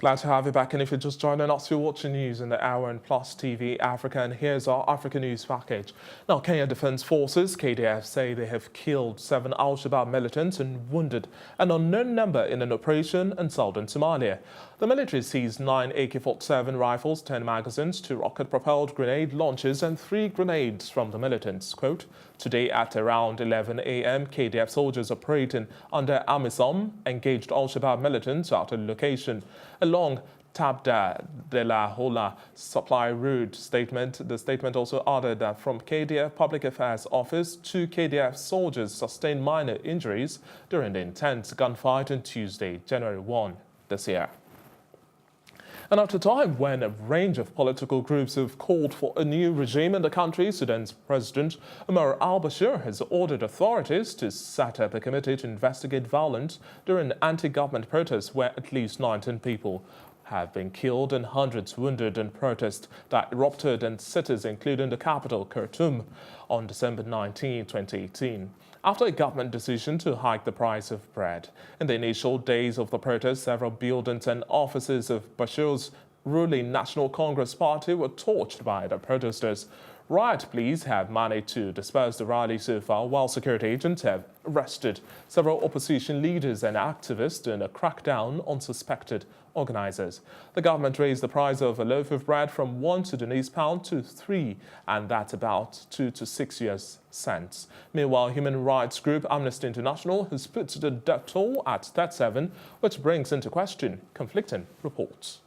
Glad to have you back, and if you're just joining us, you're watching news in the Hour and Plus TV Africa, and here's our Africa news package. Now, Kenya Defense Forces, KDF, say they have killed 7 al-Shabaab militants and wounded an unknown number in an operation in southern Somalia. The military seized 9 AK-47 rifles, 10 magazines, 2 rocket-propelled grenade launchers and 3 grenades from the militants. Quote, today at around 11 a.m., KDF soldiers operating under AMISOM engaged al-Shabaab militants at a location along Tabda de la Hola supply route. The statement also added that from KDF Public Affairs Office, 2 KDF soldiers sustained minor injuries during the intense gunfight on Tuesday, January 1 this year. And at a time when a range of political groups have called for a new regime in the country, Sudan's President Omar al-Bashir has ordered authorities to set up a committee to investigate violence during anti-government protests where at least 19 people have been killed and hundreds wounded in protests that erupted in cities including the capital, Khartoum, on December 19, 2018. After a government decision to hike the price of bread. In the initial days of the protest, several buildings and offices of Bashir's ruling National Congress Party were torched by the protesters. Riot police have managed to disperse the rally so far, while security agents have arrested several opposition leaders and activists in a crackdown on suspected organizers. The government raised the price of a loaf of bread from 1 Sudanese pound to 3, and that's about 2 to 6 US cents. Meanwhile, human rights group Amnesty International has put the death toll at 37, which brings into question conflicting reports.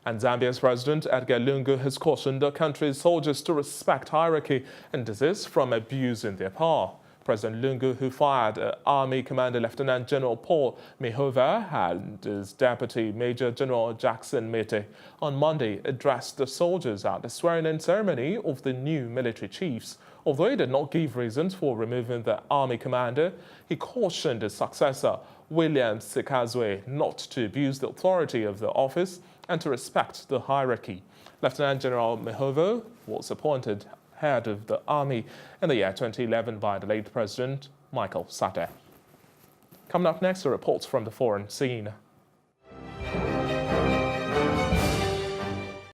And Zambia's President Edgar Lungu has cautioned the country's soldiers to respect hierarchy and desist from abusing their power. President Lungu, who fired Army Commander Lieutenant General Paul Mihova and his Deputy Major General Jackson Mete, on Monday addressed the soldiers at the swearing-in ceremony of the new military chiefs. Although he did not give reasons for removing the Army Commander, he cautioned his successor, William Sikazwe, not to abuse the authority of the office and to respect the hierarchy. Lieutenant General Mihova was appointed head of the army in the year 2011 by the late President Michael Sata. Coming up next are reports from the foreign scene.